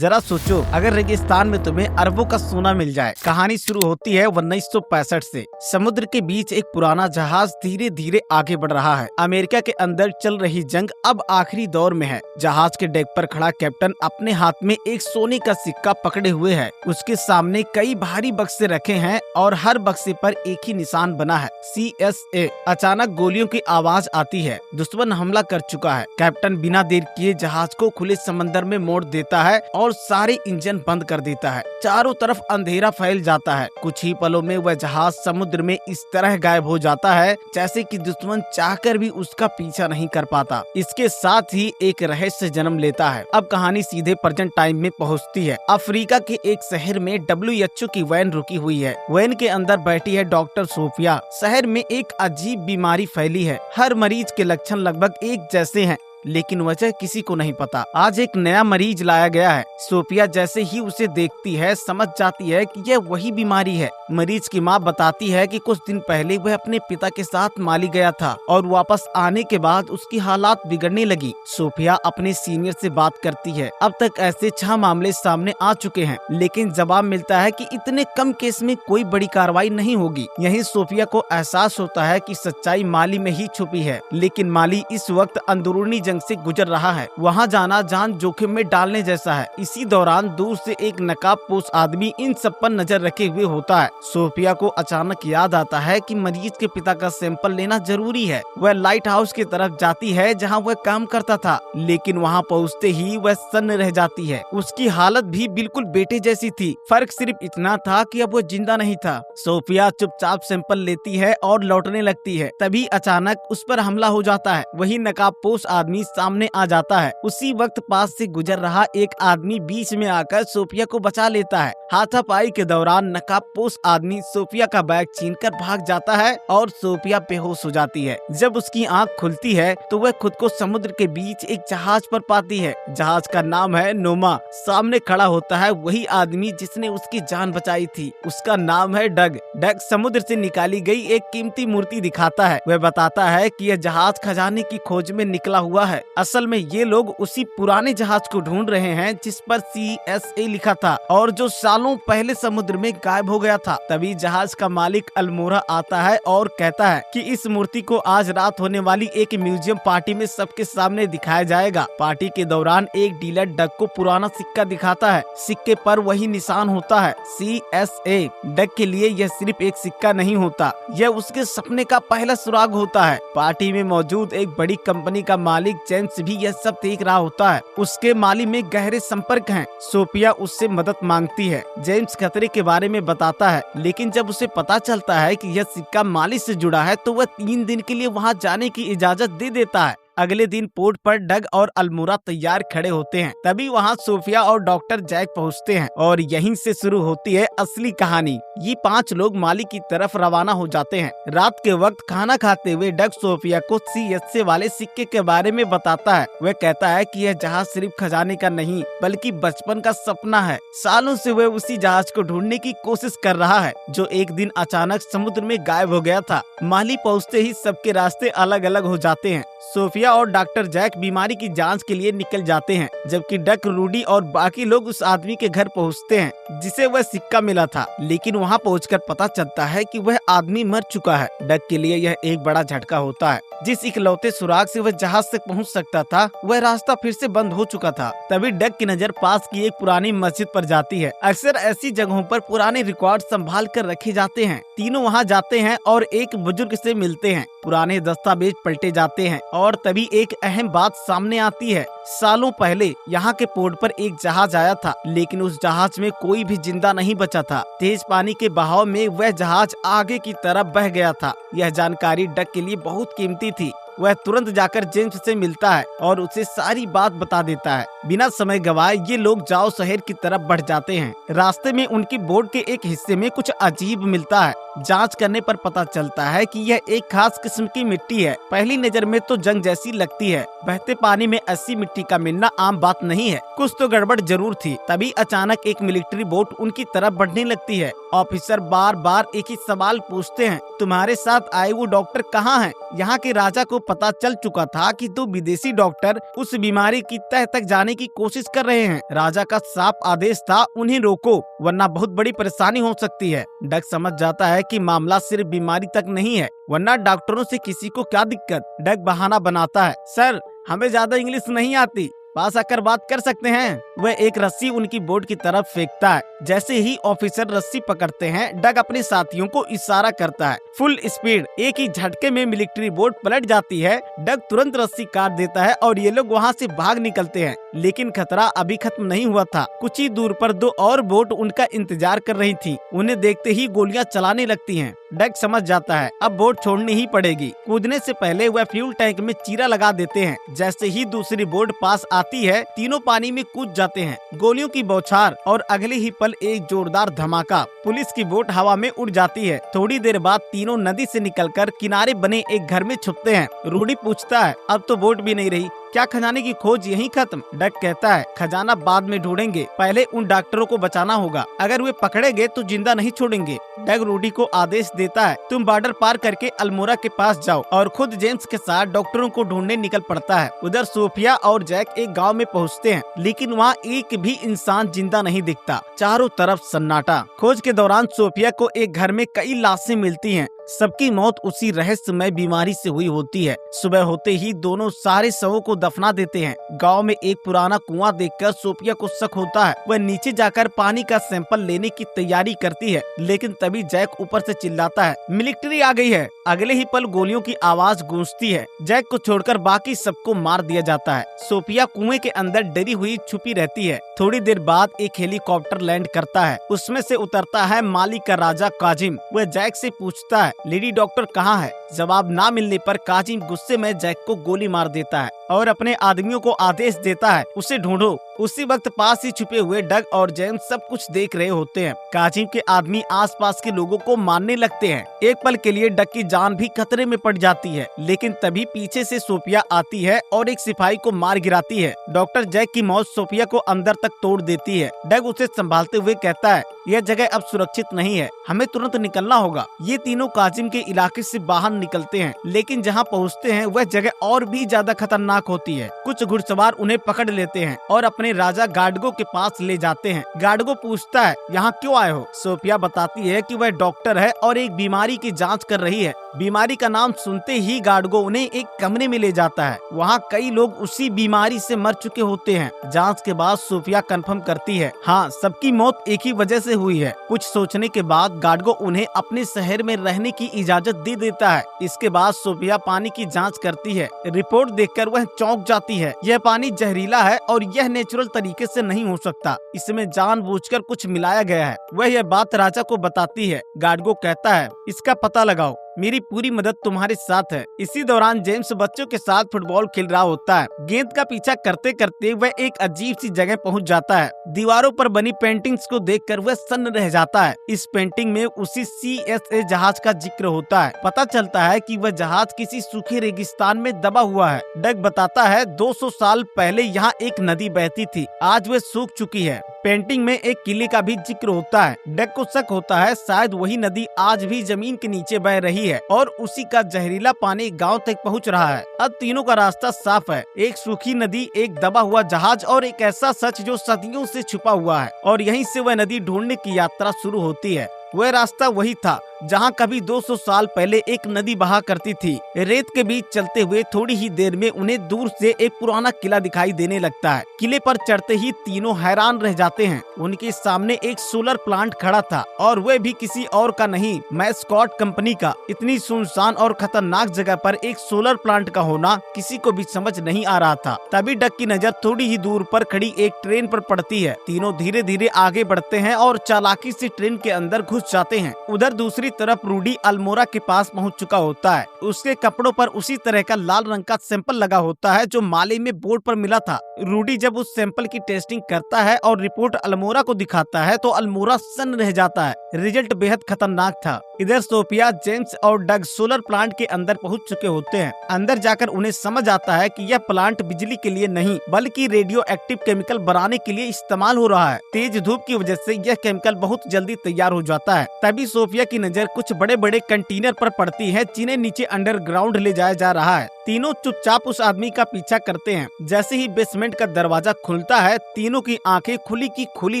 जरा सोचो, अगर रेगिस्तान में तुम्हें अरबों का सोना मिल जाए। कहानी शुरू होती है 1965 से। समुद्र के बीच एक पुराना जहाज धीरे धीरे आगे बढ़ रहा है। अमेरिका के अंदर चल रही जंग अब आखिरी दौर में है। जहाज के डेक पर खड़ा कैप्टन अपने हाथ में एक सोने का सिक्का पकड़े हुए है। उसके सामने कई भारी बक्से रखे हैं और हर बक्से पर एक ही निशान बना है, CSA। अचानक गोलियों की आवाज आती है। दुश्मन हमला कर चुका है। कैप्टन बिना देर किए जहाज को खुले समंदर में मोड़ देता है और सारे इंजन बंद कर देता है। चारों तरफ अंधेरा फैल जाता है। कुछ ही पलों में वह जहाज समुद्र में इस तरह गायब हो जाता है जैसे कि दुश्मन चाहकर भी उसका पीछा नहीं कर पाता। इसके साथ ही एक रहस्य जन्म लेता है। अब कहानी सीधे प्रेजेंट टाइम में पहुंचती है। अफ्रीका के एक शहर में WHO की वैन रुकी हुई है। वैन के अंदर बैठी है डॉक्टर सोफिया। शहर में एक अजीब बीमारी फैली है। हर मरीज के लक्षण लगभग एक जैसे हैं, लेकिन वजह किसी को नहीं पता। आज एक नया मरीज लाया गया है। सोफिया जैसे ही उसे देखती है समझ जाती है कि यह वही बीमारी है। मरीज की माँ बताती है कि कुछ दिन पहले वह अपने पिता के साथ माली गया था और वापस आने के बाद उसकी हालात बिगड़ने लगी। सोफिया अपने सीनियर से बात करती है। अब तक ऐसे 6 मामले सामने आ चुके हैं, लेकिन जवाब मिलता है कि इतने कम केस में कोई बड़ी कार्रवाई नहीं होगी। यहीं सोफिया को एहसास होता है कि सच्चाई माली में ही छुपी है, लेकिन माली इस वक्त अंदरूनी जंग से गुजर रहा है। वहाँ जाना जान जोखिम में डालने जैसा है। इसी दौरान दूर से एक नकाबपोश आदमी इन सब पर नजर रखे हुए होता है। सोफिया को अचानक याद आता है कि मरीज के पिता का सैंपल लेना जरूरी है। वह लाइट हाउस की तरफ जाती है जहाँ वह काम करता था, लेकिन वहाँ पहुँचते ही वह सन्न रह जाती है। उसकी हालत भी बिल्कुल बेटे जैसी थी। फर्क सिर्फ इतना था कि अब वो जिंदा नहीं था। सोफिया चुपचाप सैंपल लेती है और लौटने लगती है। तभी अचानक उस पर हमला हो जाता है। वही नकाबपोश आदमी सामने आ जाता है। उसी वक्त पास से गुजर रहा एक आदमी बीच में आकर सोफिया को बचा लेता है। हाथापाई के दौरान नकाबपोश आदमी सोफिया का बैग छीनकर भाग जाता है और सोफिया बेहोश हो जाती है। जब उसकी आंख खुलती है तो वह खुद को समुद्र के बीच एक जहाज पर पाती है। जहाज का नाम है नोमा। सामने खड़ा होता है वही आदमी जिसने उसकी जान बचाई थी। उसका नाम है डग। डग समुद्र से निकाली गई एक कीमती मूर्ति दिखाता है। वह बताता है कि यह जहाज खजाने की खोज में निकला हुआ है। असल में ये लोग उसी पुराने जहाज को ढूंढ रहे हैं जिस पर CSA लिखा था और जो सालों पहले समुद्र में गायब हो गया था। तभी जहाज का मालिक अल्मोरा आता है और कहता है कि इस मूर्ति को आज रात होने वाली एक म्यूजियम पार्टी में सबके सामने दिखाया जाएगा। पार्टी के दौरान एक डीलर डग को पुराना सिक्का दिखाता है। सिक्के पर वही निशान होता है, CSA। डग के लिए यह सिर्फ एक सिक्का नहीं होता, यह उसके सपने का पहला सुराग होता है। पार्टी में मौजूद एक बड़ी कंपनी का मालिक जेम्स भी यह सब देख रहा होता है। उसके माली में गहरे संपर्क हैं। सोफिया उससे मदद मांगती है। जेम्स खतरे के बारे में बताता है, लेकिन जब उसे पता चलता है कि यह सिक्का माली से जुड़ा है तो वह 3 दिन के लिए वहां जाने की इजाजत दे देता है। अगले दिन पोर्ट पर डग और अल्मोरा तैयार खड़े होते हैं। तभी वहाँ सोफिया और डॉक्टर जैक पहुँचते हैं और यहीं से शुरू होती है असली कहानी। ये 5 लोग माली की तरफ रवाना हो जाते हैं। रात के वक्त खाना खाते हुए डग सोफिया को CSA वाले सिक्के के बारे में बताता है। वह कहता है कि यह जहाज सिर्फ खजाने का नहीं बल्कि बचपन का सपना है। सालों से वह उसी जहाज को ढूंढने की कोशिश कर रहा है जो एक दिन अचानक समुद्र में गायब हो गया था। माली पहुँचते ही सबके रास्ते अलग अलग हो जाते हैं। सोफिया और डॉक्टर जैक बीमारी की जांच के लिए निकल जाते हैं, जबकि डक, रूडी और बाकी लोग उस आदमी के घर पहुंचते हैं जिसे वह सिक्का मिला था। लेकिन वहां पहुंचकर पता चलता है कि वह आदमी मर चुका है। डक के लिए यह एक बड़ा झटका होता है। जिस इकलौते सुराग से वह जहाज तक पहुंच सकता था वह रास्ता फिर से बंद हो चुका था। तभी डक की नजर पास की एक पुरानी मस्जिद पर जाती है। अक्सर ऐसी जगहों पर पुराने रिकॉर्ड संभाल कर रखे जाते हैं। तीनों वहाँ जाते हैं और एक बुजुर्ग से मिलते हैं। पुराने दस्तावेज पलटे जाते हैं और तभी एक अहम बात सामने आती है। सालों पहले यहाँ के पोर्ट पर एक जहाज आया था, लेकिन उस जहाज में कोई भी जिंदा नहीं बचा था। तेज पानी के बहाव में वह जहाज आगे की तरफ बह गया था। यह जानकारी डक के लिए बहुत कीमती थी। वह तुरंत जाकर जेम्स से मिलता है और उसे सारी बात बता देता है। बिना समय गवाए ये लोग जाओ शहर की तरफ बढ़ जाते हैं। रास्ते में उनकी बोट के एक हिस्से में कुछ अजीब मिलता है। जांच करने पर पता चलता है कि यह एक खास किस्म की मिट्टी है। पहली नजर में तो जंग जैसी लगती है। बहते पानी में ऐसी मिट्टी का मिलना आम बात नहीं है। कुछ तो गड़बड़ जरूर थी। तभी अचानक एक मिलिट्री बोट उनकी तरफ बढ़ने लगती है। ऑफिसर बार बार एक ही सवाल पूछते हैं, तुम्हारे साथ आए वो डॉक्टर कहाँ हैं? यहाँ के राजा को पता चल चुका था कि दो विदेशी डॉक्टर उस बीमारी की तह तक जाने की कोशिश कर रहे हैं। राजा का साफ आदेश था, उन्हें रोको वरना बहुत बड़ी परेशानी हो सकती है। डग समझ जाता है कि मामला सिर्फ बीमारी तक नहीं है, वरना डॉक्टरों से किसी को क्या दिक्कत। डग बहाना बनाता है, सर हमें ज्यादा इंग्लिश नहीं आती, पास आकर बात कर सकते हैं। वह एक रस्सी उनकी बोट की तरफ फेंकता है। जैसे ही ऑफिसर रस्सी पकड़ते हैं, डग अपने साथियों को इशारा करता है। Full speed. एक ही झटके में मिलिट्री बोट पलट जाती है। डग तुरंत रस्सी काट देता है और ये लोग वहाँ से भाग निकलते हैं। लेकिन खतरा अभी खत्म नहीं हुआ था। कुछ ही दूर पर दो और बोट उनका इंतजार कर रही थी। उन्हें देखते ही गोलियां चलाने लगती हैं। डग समझ जाता है अब बोट छोड़नी ही पड़ेगी। कूदने से पहले वह फ्यूल टैंक में चीरा लगा देते हैं। जैसे ही दूसरी बोट पास आती है, तीनों पानी में कूद जाते हैं। गोलियों की बौछार और अगले ही पल एक जोरदार धमाका। पुलिस की बोट हवा में उड़ जाती है। थोड़ी देर बाद तीनों नदी से निकलकर किनारे बने एक घर में छुपते हैं। रूडी पूछता है, अब तो बोट भी नहीं रही, क्या खजाने की खोज यहीं खत्म? डग कहता है, खजाना बाद में ढूंढेंगे, पहले उन डॉक्टरों को बचाना होगा। अगर वे पकड़े गए तो जिंदा नहीं छोड़ेंगे। डग रूडी को आदेश देता है, तुम बॉर्डर पार करके अल्मोड़ा के पास जाओ, और खुद जेम्स के साथ डॉक्टरों को ढूंढने निकल पड़ता है। उधर सोफिया और जैक एक गाँव में पहुँचते हैं, लेकिन वहाँ एक भी इंसान जिंदा नहीं दिखता। चारों तरफ सन्नाटा। खोज के दौरान सोफिया को एक घर में कई लाशें मिलती हैं। सबकी मौत उसी रहस्यमय बीमारी से हुई होती है। सुबह होते ही दोनों सारे शवों को दफना देते हैं। गांव में एक पुराना कुआं देखकर सोफिया को शक होता है। वह नीचे जाकर पानी का सैंपल लेने की तैयारी करती है, लेकिन तभी जैक ऊपर से चिल्लाता है, मिलिट्री आ गई है। अगले ही पल गोलियों की आवाज गूंजती है। जैक को छोड़कर बाकी सबको मार दिया जाता है। सोफिया कुएं के अंदर डरी हुई छुपी रहती है। थोड़ी देर बाद एक हेलीकॉप्टर लैंड करता है। उसमें से उतरता है माली का राजा काजिम। वह जैक से पूछता है, लेडी डॉक्टर कहाँ है? जवाब ना मिलने पर काजिम गुस्से में जैक को गोली मार देता है और अपने आदमियों को आदेश देता है, उसे ढूंढो। उसी वक्त पास ही छुपे हुए डग और जेम्स सब कुछ देख रहे होते हैं। काजिम के आदमी आसपास के लोगों को मारने लगते हैं। एक पल के लिए डग की जान भी खतरे में पड़ जाती है, लेकिन तभी पीछे से सोफिया आती है और एक सिपाही को मार गिराती है। डॉक्टर जैक की मौत सोफिया को अंदर तक तोड़ देती है। डग उसे संभालते हुए कहता है, यह जगह अब सुरक्षित नहीं है, हमें तुरंत निकलना होगा। ये तीनों काजिम के इलाके से बाहर निकलते हैं, लेकिन जहाँ पहुँचते हैं वह जगह और भी ज्यादा खतरनाक होती है। कुछ घुड़सवार उन्हें पकड़ लेते हैं और अपने राजा गार्डगो के पास ले जाते हैं। गार्डगो पूछता है, यहाँ क्यों आए हो? सोफिया बताती है कि वह डॉक्टर है और एक बीमारी की जांच कर रही है। बीमारी का नाम सुनते ही गार्डगो उन्हें एक कमरे में ले जाता है। वहाँ कई लोग उसी बीमारी से मर चुके होते हैं। जांच के बाद सोफिया कंफर्म करती है, हाँ सबकी मौत एक ही वजह से हुई है। कुछ सोचने के बाद गार्डगो उन्हें अपने शहर में रहने की इजाजत दे देता है। इसके बाद सोफिया पानी की जांच करती है। रिपोर्ट देखकर वह चौंक जाती है। यह पानी जहरीला है और यह नेचुरल तरीके से नहीं हो सकता, इसमें जानबूझकर कुछ मिलाया गया है। वह यह बात राजा को बताती है। गार्डगो कहता है, इसका पता लगाओ, मेरी पूरी मदद तुम्हारे साथ है। इसी दौरान जेम्स बच्चों के साथ फुटबॉल खेल रहा होता है। गेंद का पीछा करते करते वह एक अजीब सी जगह पहुंच जाता है। दीवारों पर बनी पेंटिंग्स को देखकर वह सन्न रह जाता है। इस पेंटिंग में उसी CSA जहाज का जिक्र होता है। पता चलता है कि वह जहाज किसी सूखे रेगिस्तान में दबा हुआ है। डग बताता है, 200 साल पहले यहाँ एक नदी बहती थी, आज वह सूख चुकी है। पेंटिंग में एक किले का भी जिक्र होता है। डग को शक होता है, शायद वही नदी आज भी जमीन के नीचे बह रही है और उसी का जहरीला पानी गांव तक पहुंच रहा है। अब तीनों का रास्ता साफ है, एक सूखी नदी, एक दबा हुआ जहाज और एक ऐसा सच जो सदियों से छुपा हुआ है। और यहीं से वह नदी ढूंढने की यात्रा शुरू होती है। वह रास्ता वही था जहाँ कभी 200 साल पहले एक नदी बहा करती थी। रेत के बीच चलते हुए थोड़ी ही देर में उन्हें दूर से एक पुराना किला दिखाई देने लगता है। किले पर चढ़ते ही तीनों हैरान रह जाते हैं। उनके सामने एक सोलर प्लांट खड़ा था और वह भी किसी और का नहीं, मैस्कॉट कंपनी का। इतनी सुनसान और खतरनाक जगह पर एक सोलर प्लांट का होना किसी को भी समझ नहीं आ रहा था। तभी डग की नजर थोड़ी ही दूर पर खड़ी एक ट्रेन पर पड़ती है। तीनों धीरे धीरे आगे बढ़ते हैं और चालाकी से ट्रेन के अंदर घुस जाते हैं। उधर दूसरी तरफ रूडी अल्मोड़ा के पास पहुंच चुका होता है। उसके कपड़ों पर उसी तरह का लाल रंग का सैंपल लगा होता है जो माले में बोर्ड पर मिला था। रूडी जब उस सैंपल की टेस्टिंग करता है और रिपोर्ट अल्मोड़ा को दिखाता है तो अल्मोड़ा सन्न रह जाता है। रिजल्ट बेहद खतरनाक था। इधर सोफिया, जेम्स और डग सोलर प्लांट के अंदर पहुंच चुके होते हैं। अंदर जाकर उन्हें समझ आता है कि यह प्लांट बिजली के लिए नहीं बल्कि रेडियो एक्टिव केमिकल बनाने के लिए इस्तेमाल हो रहा है। तेज धूप की वजह से यह केमिकल बहुत जल्दी तैयार हो जाता है। तभी सोफिया की नजर नजर कुछ बड़े बड़े कंटेनर पर पड़ती है जिन्हें नीचे अंडरग्राउंड ले जाया जा रहा है। तीनों चुपचाप उस आदमी का पीछा करते हैं। जैसे ही बेसमेंट का दरवाजा खुलता है, तीनों की आंखें खुली की खुली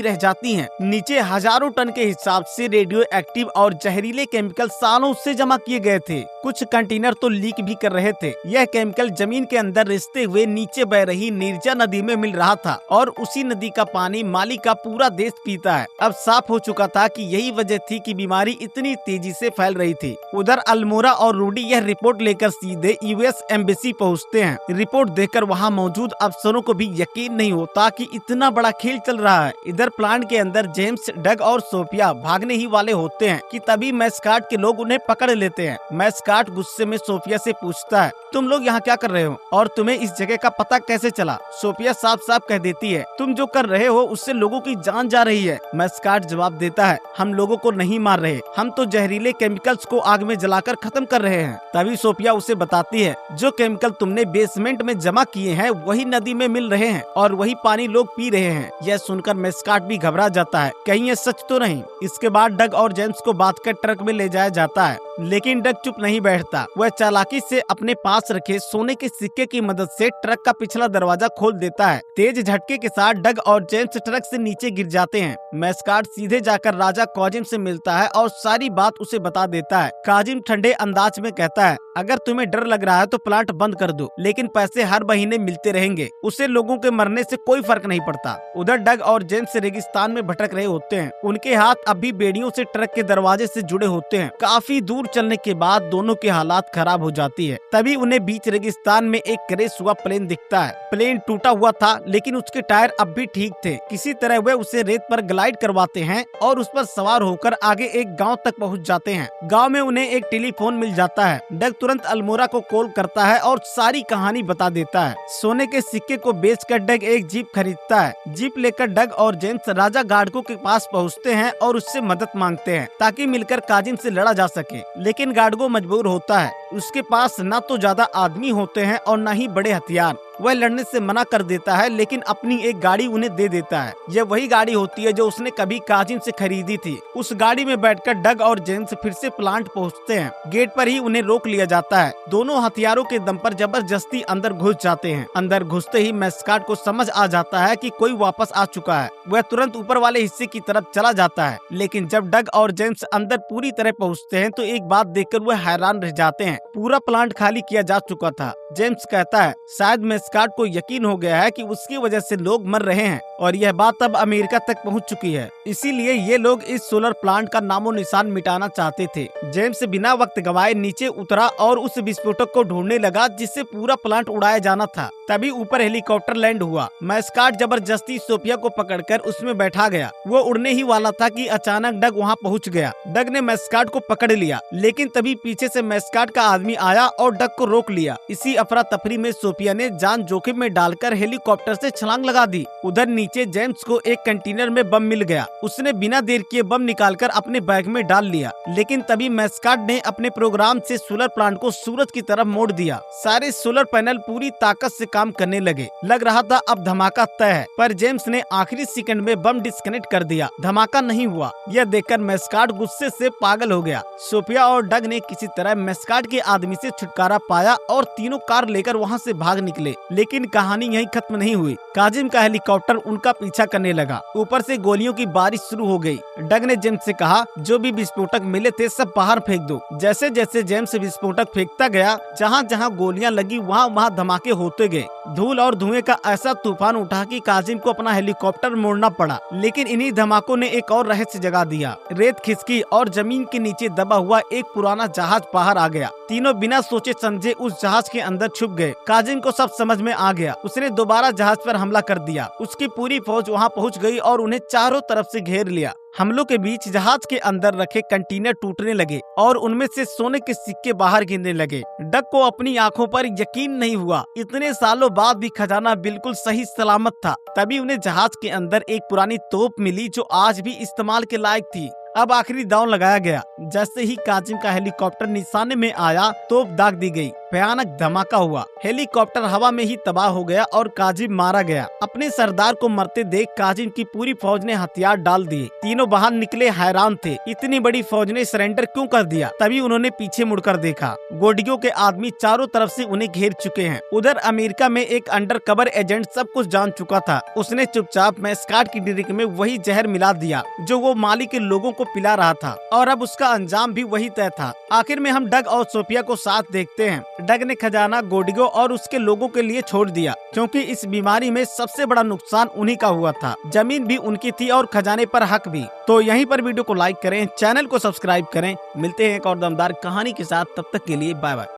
रह जाती हैं। नीचे हजारों टन के हिसाब से रेडियो एक्टिव और जहरीले केमिकल सालों से जमा किए गए थे। कुछ कंटेनर तो लीक भी कर रहे थे। यह केमिकल जमीन के अंदर रिसते हुए नीचे बह रही नीरजा नदी में मिल रहा था और उसी नदी का पानी माली का पूरा देश पीता है। अब साफ हो चुका था कि यही वजह थी कि बीमारी इतनी तेजी से फैल रही थी। उधर अल्मोरा और रूडी यह रिपोर्ट लेकर सीधे यूएस एम्बेसी पहुंचते हैं। रिपोर्ट देखकर वहां मौजूद अफसरों को भी यकीन नहीं होता कि इतना बड़ा खेल चल रहा है। इधर प्लांट के अंदर जेम्स, डग और सोफिया भागने ही वाले होते हैं कि तभी मैस्काट के लोग उन्हें पकड़ लेते हैं। मैस्काट गुस्से में सोफिया से पूछता है, तुम लोग यहाँ क्या कर रहे हो और तुम्हें इस जगह का पता कैसे चला? सोफिया साफ साफ कह देती है, तुम जो कर रहे हो उससे लोगों की जान जा रही है। मैस्काट जवाब देता है, हम लोगों को नहीं मार रहे, हम तो जहरीले केमिकल्स को आग में जलाकर खत्म कर रहे हैं। तभी सोफिया उसे बताती है, जो केमिकल तुमने बेसमेंट में जमा किए हैं वही नदी में मिल रहे हैं और वही पानी लोग पी रहे हैं। यह सुनकर मैस्काट भी घबरा जाता है, कहीं ये सच तो नहीं। इसके बाद डग और जेम्स को बांध कर ट्रक में ले जाया जाता है, लेकिन डग चुप नहीं बैठता। वह चालाकी से अपने पास रखे सोने के सिक्के की मदद से ट्रक का पिछला दरवाजा खोल देता है। तेज झटके के साथ डग और जेम्स ट्रक से नीचे गिर जाते हैं। मैस्काट सीधे जाकर राजा काजिम से मिलता है और सारी बात उसे बता देता है। काजिम ठंडे अंदाज में कहता है, अगर तुम्हें डर लग रहा है तो प्लांट बंद कर दो, लेकिन पैसे हर महीने मिलते रहेंगे, उससे लोगों के मरने से कोई फर्क नहीं पड़ता। उधर डग और जेम्स रेगिस्तान में भटक रहे होते हैं। उनके हाथ अब भी बेड़ियों से ट्रक के दरवाजे से जुड़े होते हैं। काफी दूर चलने के बाद दोनों की हालात खराब हो जाती है। तभी उन्हें बीच रेगिस्तान में एक क्रैश हुआ प्लेन दिखता है। प्लेन टूटा हुआ था, लेकिन उसके टायर अब भी ठीक थे। किसी तरह वे उसे रेत पर ग्लाइड करवाते हैं और उस पर सवार होकर आगे एक गांव तक पहुंच जाते हैं। गांव में उन्हें एक टेलीफोन मिल जाता है। डग तुरंत अल्मोरा को कॉल करता है और सारी कहानी बता देता है। सोने के सिक्के को बेचकर डग एक जीप खरीदता है। जीप लेकर डग और जेम्स राजा गार्डको के पास पहुंचते हैं और उससे मदद मांगते हैं ताकि मिलकर काजिम से लड़ा जा सके, लेकिन गार्डको मजबूर होता है। उसके पास न तो ज्यादा आदमी होते हैं और न ही बड़े हथियार। वह लड़ने से मना कर देता है, लेकिन अपनी एक गाड़ी उन्हें दे देता है। यह वही गाड़ी होती है जो उसने कभी काजिम से खरीदी थी। उस गाड़ी में बैठकर डग और जेम्स फिर से प्लांट पहुंचते हैं। गेट पर ही उन्हें रोक लिया जाता है। दोनों हथियारों के दम पर जबरदस्ती अंदर घुस जाते हैं। अंदर घुसते ही मैस्काट को समझ आ जाता है कि कोई वापस आ चुका है। वह तुरंत ऊपर वाले हिस्से की तरफ चला जाता है, लेकिन जब डग और जेम्स अंदर पूरी तरह पहुँचते हैं तो एक बात देखकर वह हैरान रह जाते हैं। पूरा प्लांट खाली किया जा चुका था। जेम्स कहता है, शायद मैस्काट को यकीन हो गया है कि उसकी वजह से लोग मर रहे हैं और यह बात अब अमेरिका तक पहुंच चुकी है, इसीलिए ये लोग इस सोलर प्लांट का नामो निशान मिटाना चाहते थे। जेम्स बिना वक्त गवाए नीचे उतरा और उस विस्फोटक को ढूंढने लगा जिससे पूरा प्लांट उड़ाया जाना था। तभी ऊपर हेलीकॉप्टर लैंड हुआ। मैस्काट जबरदस्ती सोफिया को पकड़कर उसमें बैठा गया। वो उड़ने ही वाला था कि अचानक डग वहाँ पहुँच गया। डग ने मैस्काट को पकड़ लिया, लेकिन तभी पीछे से मैस्काट का आदमी आया और डग को रोक लिया। इसी अफरा तफरी में सोफिया ने जान जोखिम में डालकर हेलीकॉप्टर से छलांग लगा दी। उधर नीचे जेम्स को एक कंटेनर में बम मिल गया। उसने बिना देर किए बम निकालकर अपने बैग में डाल लिया, लेकिन तभी मैस्काट ने अपने प्रोग्राम से सोलर प्लांट को सूरज की तरफ मोड़ दिया। सारे सोलर पैनल पूरी ताकत से काम करने लगे। लग रहा था अब धमाका तय है, पर जेम्स ने आखिरी सेकंड में बम डिस्कनेक्ट कर दिया। धमाका नहीं हुआ। यह देखकर मैस्काट गुस्से से पागल हो गया। सोफिया और डग ने किसी तरह मैस्काट के आदमी से छुटकारा पाया और तीनों कार लेकर वहाँ से भाग निकले। लेकिन कहानी यहीं खत्म नहीं हुई। काजिम का हेलीकॉप्टर उनका पीछा करने लगा। ऊपर से गोलियों की बारिश शुरू हो गई। डग ने जेम्स से कहा, जो भी विस्फोटक मिले थे सब बाहर फेंक दो। जैसे जैसे जेम्स विस्फोटक फेंकता गया, जहाँ जहाँ गोलियां लगी वहाँ वहाँ धमाके होते गए। धूल और धुएं का ऐसा तूफान उठा कि काजिम को अपना हेलीकॉप्टर मोड़ना पड़ा। लेकिन इन्हीं धमाकों ने एक और रहस्य जगा दिया। रेत खिसकी और जमीन के नीचे दबा हुआ एक पुराना जहाज बाहर आ गया। तीनों बिना सोचे समझे उस जहाज के अंदर छुप गए। काजिम को सब समझ में आ गया। उसने दोबारा जहाज पर हमला कर दिया। उसकी पूरी फौज वहाँ पहुँच गई और उन्हें चारों तरफ से घेर लिया। हमलों के बीच जहाज के अंदर रखे कंटेनर टूटने लगे और उनमें से सोने के सिक्के बाहर गिरने लगे। डग को अपनी आंखों पर यकीन नहीं हुआ। इतने सालों बाद भी खजाना बिल्कुल सही सलामत था। तभी उन्हें जहाज के अंदर एक पुरानी तोप मिली जो आज भी इस्तेमाल के लायक थी। अब आखिरी दांव लगाया गया। जैसे ही काजिम का हेलीकॉप्टर निशाने में आया, तोप दाग दी गई। भयानक धमाका हुआ। हेलीकॉप्टर हवा में ही तबाह हो गया और काजिम मारा गया। अपने सरदार को मरते देख काजिम की पूरी फौज ने हथियार डाल दिए। तीनों बाहर निकले हैरान थे, इतनी बड़ी फौज ने सरेंडर क्यों कर दिया। तभी उन्होंने पीछे मुड़कर देखा, गोडियों के आदमी चारों तरफ से उन्हें घेर चुके हैं। उधर अमेरिका में एक अंडर कवर एजेंट सब कुछ जान चुका था। उसने चुपचाप मैस्काट की ड्रिंक में वही जहर मिला दिया जो वो माली के लोगों को पिला रहा था, और अब उसका अंजाम भी वही तय था। आखिर में हम डग और सोफिया को साथ देखते हैं। डग ने खजाना गोडिगो और उसके लोगों के लिए छोड़ दिया, क्योंकि इस बीमारी में सबसे बड़ा नुकसान उन्हीं का हुआ था। जमीन भी उनकी थी और खजाने पर हक भी। तो यहीं पर वीडियो को लाइक करें, चैनल को सब्सक्राइब करें। मिलते हैं एक और दमदार कहानी के साथ, तब तक के लिए बाय बाय।